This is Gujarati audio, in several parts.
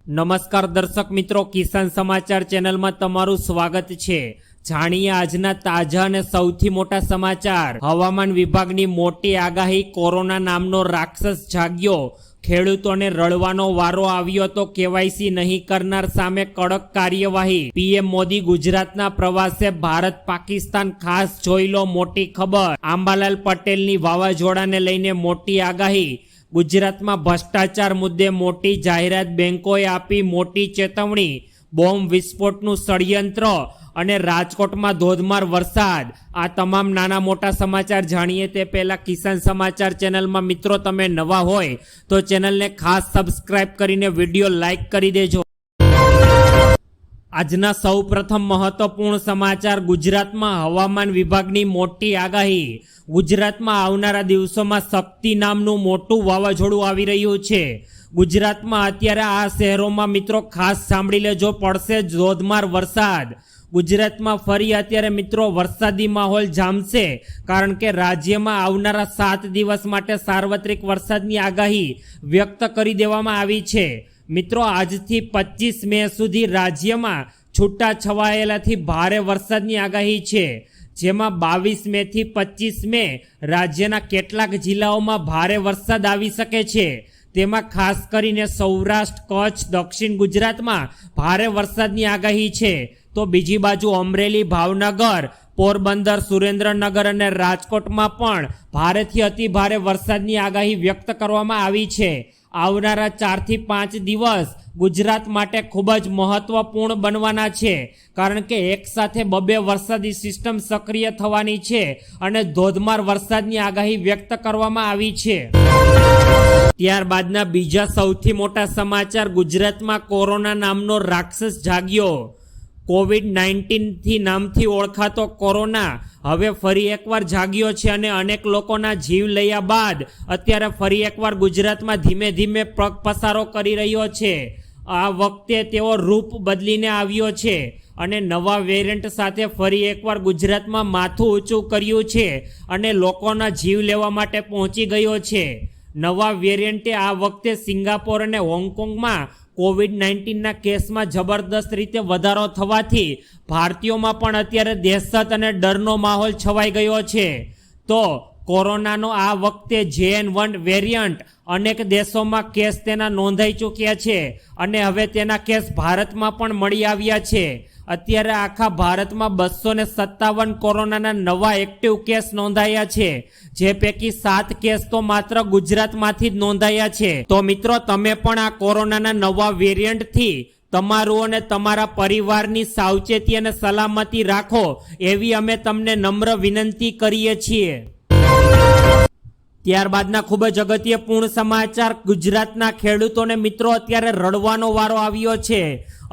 નમસ્કાર દર્શક મિત્રો, કિસાન સમાચાર ચેનલમાં તમારું સ્વાગત છે। જાણીએ આજના તાજા અને સૌથી મોટા સમાચાર। હવામાન વિભાગની મોટી આગાહી, કોરોના નામનો રાક્ષસ જાગ્યો, ખેડૂતોને રડવાનો વારો આવ્યો તો કેવાયસી નહીં કરનાર સામે કડક કાર્યવાહી। પીએમ મોદી ગુજરાતના પ્રવાસે, ભારત પાકિસ્તાન ખાસ જોઈ લો મોટી ખબર। આંબાલાલ પટેલની વાવાઝોડાને લઈને મોટી આગાહી। ગુજરાતમાં ભ્રષ્ટાચાર મુદ્દે મોટી જાહેરાત, બેંકોએ આપી મોટી ચેતવણી। બોમ્બ વિસ્ફોટનું ષડયંત્ર અને રાજકોટમાં ધોધમાર વરસાદ। આ તમામ નાના મોટા સમાચાર જાણીએ તે પહેલા કિસાન સમાચાર ચેનલમાં મિત્રો તમે નવા હોય તો ચેનલને ખાસ સબસ્ક્રાઇબ કરીને વિડીયો લાઈક કરી દેજો। આજના સૌ પ્રથમ મહત્વપૂર્ણ સમાચાર। ગુજરાતમાં હવામાન વિભાગની મોટી આગાહી। ગુજરાતમાં આવનારા દિવસોમાં શક્તિ નામનું મોટું વાવાઝોડું આવી રહ્યું છે। ગુજરાતમાં અત્યારે આ શહેરોમાં મિત્રો ખાસ સાંભળી લેજો, પડશે ધોધમાર વરસાદ। ગુજરાતમાં ફરી અત્યારે મિત્રો વરસાદી માહોલ જામશે, કારણ કે રાજ્યમાં આવનારા 7 દિવસ માટે સાર્વત્રિક વરસાદની આગાહી વ્યક્ત કરી દેવામાં આવી છે। મિત્રો આજથી 25 મે સુધી રાજ્યમાં છૂટા છવાયેલાથી ભારે વરસાદની આગાહી છે, જેમાં 22 મે થી 25 મે રાજ્યના કેટલાક જિલ્લાઓમાં ભારે વરસાદ આવી શકે છે। તેમાં ખાસ કરીને સૌરાષ્ટ્ર, કચ્છ, દક્ષિણ ગુજરાતમાં ભારે વરસાદની આગાહી છે, તો બીજી બાજુ અમરેલી, ભાવનગર, પોરબંદર, સુરેન્દ્રનગર અને રાજકોટમાં પણ ભારેથી અતિ ભારે વરસાદની આગાહી વ્યક્ત કરવામાં આવી છે। આવનારા 4 થી 5 દિવસ ગુજરાત માટે ખૂબ જ મહત્વપૂર્ણ બનવાના છે, કારણ કે એક સાથે 2 વરસાદી સિસ્ટમ સક્રિય થવાની છે અને ધોધમાર વરસાદની આગાહી વ્યક્ત કરવામાં આવી છે। ત્યારબાદના બીજા સૌથી મોટા સમાચાર। ગુજરાતમાં કોરોના નામનો રાક્ષસ જાગ્યો। કોવિડ-19 નામથી ઓળખાતો કોરોના હવે ફરી એકવાર જાગ્યો છે અને અનેક લોકોના જીવ લયા બાદ અત્યારે ફરી એકવાર ગુજરાતમાં ધીમે ધીમે પસારો કરી રહ્યો છે। આ વખતે તેઓ રૂપ બદલીને આવ્યો છે અને નવા વેરિયન્ટ સાથે ફરી એકવાર ગુજરાતમાં માથું ઊંચું કર્યું છે અને લોકોના જીવ લેવા માટે પહોંચી ગયો છે। નવા વેરિયન્ટે આ વખતે સિંગાપોર અને હોંગકોંગમાં કોવિડ-19ના કેસમાં જબરદસ્ત રીતે વધારો થવાથી ભારતીયોમાં પણ અત્યારે દહેશત અને ડરનો માહોલ છવાઈ ગયો છે। તો કોરોનાનો આ વખતે JN1 વેરિયન્ટ અનેક દેશોમાં કેસ તેના નોંધાઈ ચૂક્યા છે અને હવે તેના કેસ ભારતમાં પણ મળી આવ્યા છે। અત્યારે આખા ભારતમાં 257 કોરોનાના નવા એક્ટિવ કેસ નોંધાયા છે, જે પૈકી 7 કેસ તો માત્ર ગુજરાતમાંથી જ નોંધાયા છે। તો મિત્રો તમે પણ આ કોરોનાના નવા વેરિયન્ટથી તમારું અને તમારા પરિવારની સાવચેતી અને સલામતી રાખો, એવી અમે તમને નમ્ર વિનંતી કરીએ છીએ। ત્યારબાદના ખૂબ જ અગત્યપૂર્ણ સમાચાર। ગુજરાતના ખેડૂતોને મિત્રો અત્યારે રડવાનો વારો આવ્યો છે।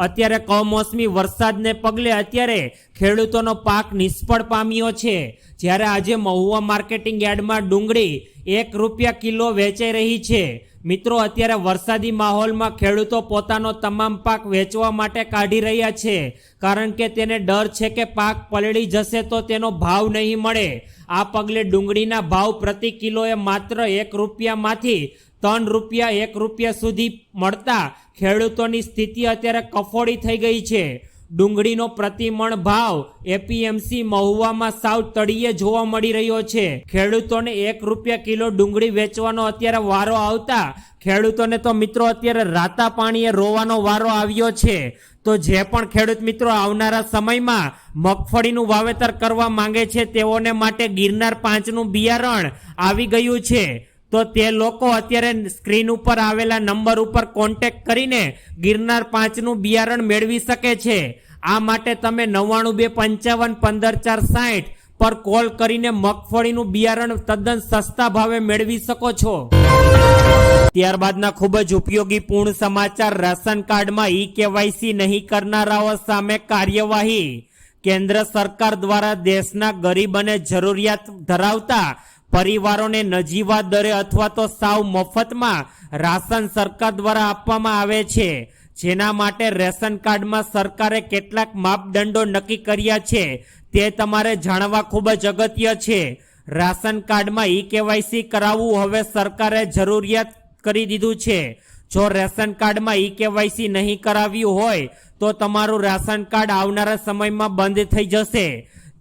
અત્યારે કમોસમી વરસાદને પગલે અત્યારે ખેડૂતોનો પાક નિષ્ફળ પામ્યો છે। જ્યારે આજે મહુવા માર્કેટિંગ યાર્ડમાં ડુંગળી ₹1 કિલો વેચાઈ રહી છે। મિત્રો અત્યારે વરસાદી માહોલમાં ખેડૂતો પોતાનો તમામ પાક વેચવા માટે કાઢી રહ્યા છે, કારણ કે તેને ડર છે કે પાક પલળી જશે તો તેનો ભાવ નહીં મળે। આ પગલે ડુંગળીના ભાવ પ્રતિ કિલોએ માત્ર ₹1માંથી ₹3, ₹1 સુધી મળતા ખેડૂતોની સ્થિતિ અત્યારે કફોડી થઈ ગઈ છે। ડુંગળીનો પ્રતિમણ ભાવ APMC મહુવામાં સાવ તળિયે જોવા મળી રહ્યો છે। ખેડૂતોને ₹1 કિલો ડુંગળી વેચવાનો અત્યારે વારો આવતા ખેડૂતોને તો મિત્રો અત્યારે રાતા પાણીએ રોવાનો વારો આવ્યો છે। તો જે પણ ખેડૂત મિત્રો આવનારા સમયમાં મગફળીનું વાવેતર કરવા માંગે છે, તેઓને માટે ગિરનાર 5નું બિયારણ આવી ગયું છે। તો તે લોકો અત્યારે સ્ક્રીન ઉપર આવેલા નંબર ઉપર કોન્ટેક્ટ કરીને ગિરનાર 5નું બિયારણ મેળવી શકે છે। આ માટે તમે 9925515460 પર કોલ કરીને મગફળીનું બિયારણ તદ્દન સસ્તા ભાવે મેળવી શકો છો। ત્યારબાદના ખૂબ જ ઉપયોગી પૂર્ણ સમાચાર। રાશન કાર્ડમાં KYC નહીં કરનારાઓ સામે કાર્યવાહી। કેન્દ્ર સરકાર દ્વારા દેશના ગરીબ અને જરૂરિયાત ધરાવતા પરિવારોને નજીવા દરે અથવા તો સાવ મફતમાં રાશન સરકાર દ્વારા આપવામાં આવે છે, જેના માટે રેશન કાર્ડમાં સરકારે કેટલાક માપદંડો નક્કી કર્યા છે, તે તમારે જાણવા ખૂબ જ અગત્ય છે। રાશન કાર્ડમાં KYC કરાવવું હવે સરકારે જરૂરિયાત કરી દીધું છે। જો રેશન કાર્ડમાં ઈ-કેવાયસી નહીં કરાવ્યું હોય તો તમારું રાશન કાર્ડ આવનારા સમયમાં બંધ થઈ જશે,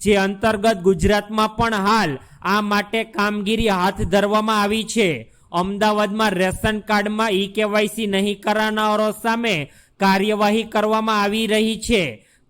જે અંતર્ગત ગુજરાતમાં પણ હાલ આ માટે કામગીરી હાથ ધરવામાં આવી છે. અમદાવાદમાં રેશન કાર્ડમાં ઈ-કેવાયસી નહીં કરાવનારો સામે કાર્યવાહી કરવામાં આવી રહી છે.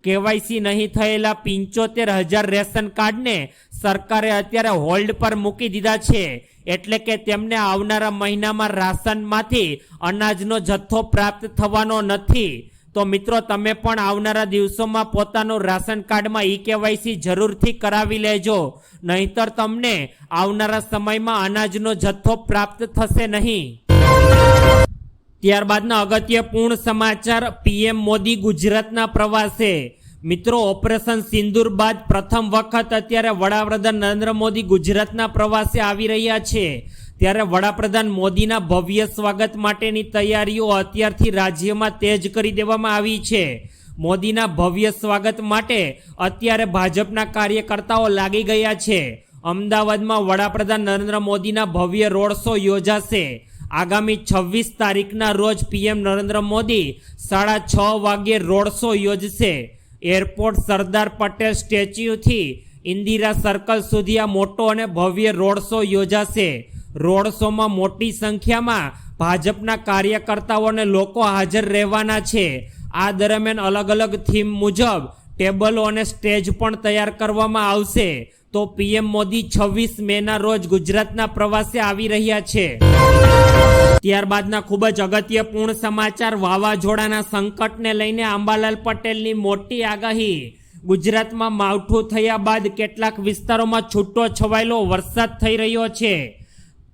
કેવાયસી નહીં થયેલા 75,000 રેશન કાર્ડને સરકારે અત્યારે હોલ્ડ પર મૂકી દીધા છે, એટલે કે તેમને આવનારા મહિનામાં રાશનમાંથી અનાજનો જથ્થો પ્રાપ્ત થવાનો નથી. તો મિત્રો, તમે પણ આવનારા દિવસોમાં પોતાનું રાશન કાર્ડમાં ઈ-કેવાયસી જરૂરથી કરાવી લેજો, નહીતર તમને આવનારા સમયમાં અનાજનો જથ્થો પ્રાપ્ત થશે નહીં. ત્યારબાદના અગત્યપૂર્ણ સમાચાર. પીએમ મોદી ગુજરાતના પ્રવાસે. મિત્રો, ઓપરેશન સિંદૂર બાદ પ્રથમ વખત અત્યારે વડાપ્રધાન નરેન્દ્ર મોદી ગુજરાતના પ્રવાસે આવી રહ્યા છે. ત્યારે વડાપ્રધાન મોદીના ભવ્ય સ્વાગત માટેની તૈયારીઓ અત્યારથી રાજ્યમાં તેજ કરી દેવામાં આવી છે. મોદીના ભવ્ય સ્વાગત માટે અત્યારે ભાજપના કાર્યકર્તાઓ લાગી ગયા છે. અમદાવાદમાં વડાપ્રધાન નરેન્દ્ર મોદીના ભવ્ય રોડ શો યોજાશે. આગામી 26 તારીખના રોજ પીએમ નરેન્દ્ર મોદી 6:30 વાગ્યે રોડ શો યોજશે. એરપોર્ટ સરદાર પટેલ સ્ટેચ્યુથી ઇન્દિરા સર્કલ સુધી આ મોટો અને ભવ્ય રોડ શો યોજાશે. રોડ શોમાં મોટી સંખ્યામાં ભાજપના કાર્યકર્તાઓ અને લોકો હાજર રહેવાના છે. આ દરમિયાન અલગ અલગ થીમ મુજબ ટેબલો અને સ્ટેજ પણ તૈયાર કરવામાં આવશે. તો પીએમ મોદી 26 મેના રોજ ગુજરાતના પ્રવાસે આવી રહ્યા છે. ત્યારબાદના ખૂબ જ અગત્યપૂર્ણ સમાચાર. વાવાઝોડાના સંકટને લઈને અંબાલાલ પટેલની મોટી આગાહી. ગુજરાતમાં માવઠું થયા બાદ કેટલાક વિસ્તારોમાં છૂટો છવાયેલો વરસાદ થઈ રહ્યો છે,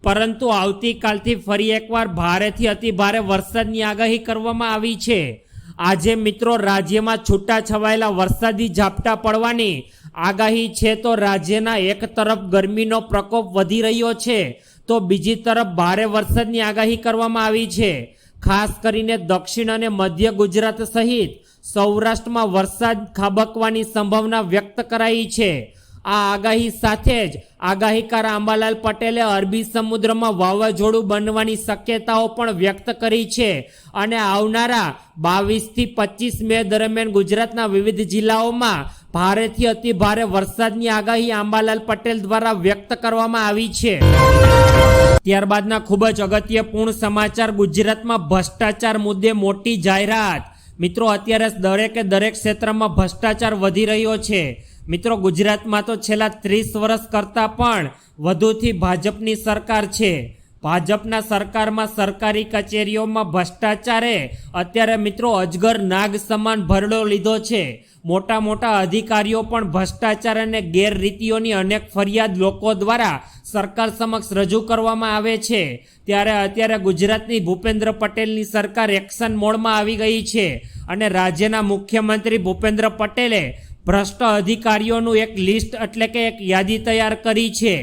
પરંતુ આવતીકાલથી ફરી એકવાર ભારેથી અતિ ભારે વરસાદની આગાહી કરવામાં આવી છે. આજે મિત્રો, રાજ્યમાં છૂટા છવાયેલા વરસાદી ઝાપટા પડવાની આગાહી છે. તો રાજ્યના એક તરફ ગરમીનો પ્રકોપ વધી રહ્યો છે, તો બીજી તરફ ભારે વરસાદની આગાહી કરવામાં આવી છે. ખાસ કરીને દક્ષિણ અને મધ્ય ગુજરાત સહિત સૌરાષ્ટ્રમાં વરસાદ ખાબકવાની સંભાવના વ્યક્ત કરાઈ છે. આ આગાહી સાથે જ આગાહીકાર અંબાલાલ પટેલે અરબી સમુદ્રમાં વાવાઝોડું બનવાની શક્યતાઓ પણ વ્યક્ત કરી છે અને આવનારા 22 થી 25 મે દરમિયાન ગુજરાતના વિવિધ જિલ્લાઓમાં ભારેથી અતિ ભારે વરસાદની આગાહી અંબાલાલ પટેલ દ્વારા વ્યક્ત કરવામાં આવી છે. ત્યારબાદના ખૂબ જ અગત્યપૂર્ણ સમાચાર. ગુજરાતમાં ભ્રષ્ટાચાર મુદ્દે મોટી જાહેરાત. મિત્રો, અત્યારે દરેક ક્ષેત્રમાં ભ્રષ્ટાચાર વધી રહ્યો છે. મિત્રો, ગુજરાતમાં તો છેલ્લા 30 વર્ષ કરતાં પણ વધુથી ભાજપની સરકાર છે. ભાજપના સરકારમાં સરકારી કચેરીઓમાં ભ્રષ્ટાચારે અત્યારે મિત્રો અજગર નાગ સમાન ભરડો લીધો છે. મોટા મોટા અધિકારીઓ પણ ભ્રષ્ટાચાર અને ગેરરીતિઓની અનેક ફરિયાદ લોકો દ્વારા સરકાર સમક્ષ રજૂ કરવામાં આવે છે. ત્યારે અત્યારે ગુજરાતની ભૂપેન્દ્ર પટેલની સરકાર એક્શન મોડમાં આવી ગઈ છે અને રાજ્યના મુખ્યમંત્રી ભૂપેન્દ્ર પટેલે ભ્રષ્ટ અધિકારીઓનું એક લિસ્ટ એટલે કે એક યાદી તૈયાર કરી છે,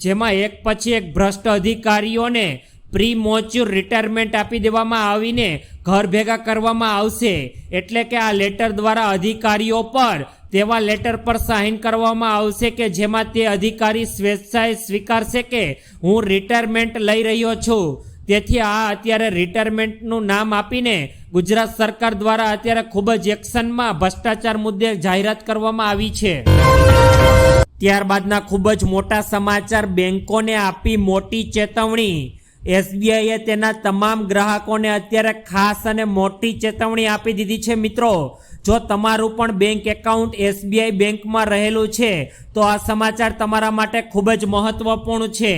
જેમાં એક પછી એક ભ્રષ્ટ અધિકારીઓને પ્રી મોચ્યુર રિટાયરમેન્ટ આપી દેવામાં આવીને ઘર ભેગા કરવામાં આવશે. એટલે કે આ લેટર દ્વારા અધિકારીઓ પર તેવા લેટર પર સાઇન કરવામાં આવશે કે જેમાં તે અધિકારી સ્વેચ્છાએ સ્વીકારશે કે હું રિટાયરમેન્ટ લઈ રહ્યો છું. તેથી આ અત્યારે રિટાયરમેન્ટનું નામ આપીને ગુજરાત સરકાર દ્વારા અત્યારે ખૂબ જ એક્શનમાં ભ્રષ્ટાચાર મુદ્દે જાહેરાત કરવામાં આવી છે. ત્યારબાદના ખૂબ જ મોટા સમાચાર. બેંકોને આપી મોટી ચેતવણી. એસબીઆઈએ તેના તમામ ગ્રાહકોને અત્યારે ખાસ અને મોટી ચેતવણી આપી દીધી છે. મિત્રો, જો તમારું પણ બેંક એકાઉન્ટ એસબીઆઈ બેંકમાં રહેલું છે તો આ સમાચાર તમારા માટે ખૂબ જ મહત્વપૂર્ણ છે.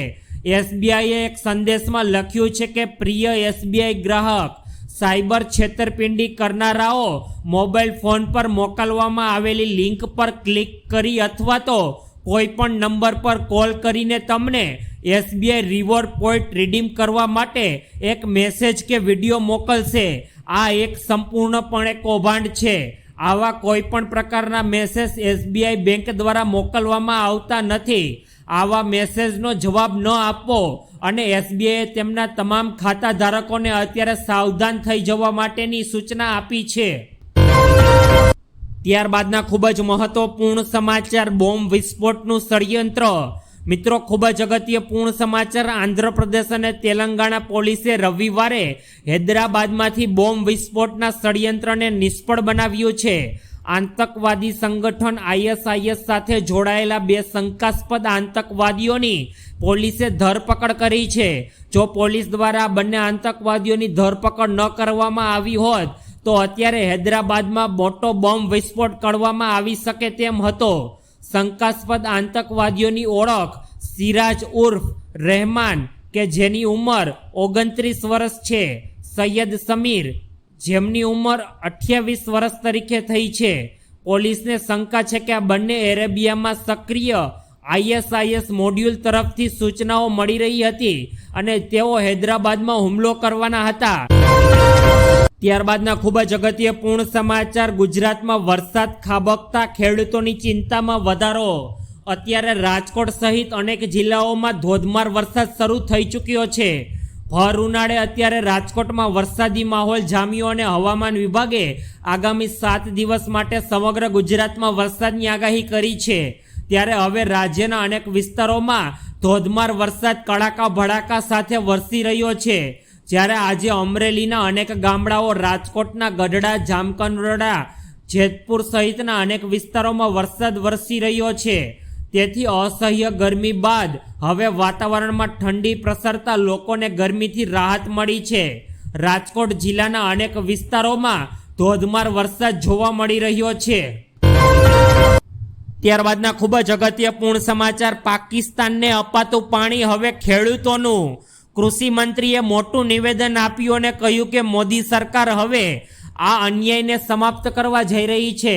એસબીઆઈએ એક સંદેશમાં લખ્યું છે કે પ્રિય એસબીઆઈ ગ્રાહક, સાયબર છેતરપિંડી કરનારાઓ મોબાઈલ ફોન પર મોકલવામાં આવેલી લિંક પર ક્લિક કરી અથવા તો કોઈ પણ નંબર પર કોલ કરીને તમને એસબીઆઈ રિવોર્ડ પોઈન્ટ રિડીમ કરવા માટે એક મેસેજ કે વિડીયો મોકલશે. આ એક સંપૂર્ણપણે કૌભાંડ છે. આવા કોઈ પણ પ્રકારના મેસેજ એસબીઆઈ બેંક દ્વારા મોકલવામાં આવતા નથી. આવા મેસેજનો જવાબ ન આપવો અને એસબીઆઈએ તેમના તમામ ખાતા ધારકોને અત્યારે સાવધાન થઈ જવા માટેની સૂચના આપી છે. ત્યારબાદના ખૂબ જ મહત્વપૂર્ણ સમાચાર. બોમ્બ વિસ્ફોટનું ષડયંત્ર. મિત્રો, ખૂબ જ અગત્યપૂર્ણ સમાચાર. આંધ્રપ્રદેશ અને તેલંગાણા પોલીસે રવિવારે હૈદરાબાદમાંથી બોમ્બ વિસ્ફોટના ષડયંત્રને નિષ્ફળ બનાવ્યું છે. આતંકવાદી સંગઠન ISIS સાથે જોડાયેલા 2 શંકાસ્પદ આતંકવાદીઓની પોલીસે ધરપકડ કરી છે. જો પોલીસ દ્વારા બંને આતંકવાદીઓની ધરપકડ ન કરવામાં આવી હોત તો અત્યારે હૈદરાબાદમાં મોટો બોમ્બ વિસ્ફોટ કરવામાં આવી શકે તેમ હતો. શંકાસ્પદ આતંકવાદીઓની ઓળખ સિરાજ ઉર્ફ રહેમાન, કે જેની ઉંમર 29 વર્ષ છે, સૈયદ સમીર, જેમની ઉંમર 28 વર્ષ તરીકે થઈ છે. પોલીસને શંકા છે કે આ બંને અરેબિયામાં સક્રિય ISIS મોડ્યુલ તરફથી સૂચનાઓ મળી રહી હતી અને તેઓ હૈદરાબાદમાં હુમલો કરવાના હતા. ત્યારબાદના ખૂબ જ અગત્યપૂર્ણ સમાચાર. ગુજરાતમાં વરસાદ ખાબકતા ખેડૂતોની ચિંતામાં વધારો. અત્યારે રાજકોટ સહિત અનેક જિલ્લાઓમાં ધોધમાર વરસાદ શરૂ થઈ ચૂક્યો છે. ભર ઉનાળે અત્યારે રાજકોટમાં વરસાદી માહોલ જામ્યો અને હવામાન વિભાગે આગામી 7 દિવસ માટે સમગ્ર ગુજરાતમાં વરસાદની આગાહી કરી છે. ત્યારે હવે રાજ્યના અનેક વિસ્તારોમાં ધોધમાર વરસાદ કડાકા ભડાકા સાથે વરસી રહ્યો છે. જ્યારે આજે અમરેલીના અનેક ગામડાઓ, રાજકોટના ગઢડા, જામકંડોરણા, જેતપુર સહિતના અનેક વિસ્તારોમાં વરસાદ વરસી રહ્યો છે. તેથી અસહ્ય ગરમી બાદ હવે વાતાવરણમાં ઠંડી પ્રસરતા લોકોને ગરમીથી રાહત મળી છે. રાજકોટ જિલ્લાના અનેક વિસ્તારોમાં ધોધમાર વરસાદ જોવા મળી રહ્યો છે. ત્યારબાદના ખૂબ જ અગત્યપૂર્ણ સમાચાર. પાકિસ્તાનને અપાતું પાણી હવે ખેડૂતોનું. કૃષિ મંત્રીએ મોટું નિવેદન આપ્યું અને કહ્યું કે મોદી સરકાર હવે આ અન્યાયને સમાપ્ત કરવા જઈ રહી છે.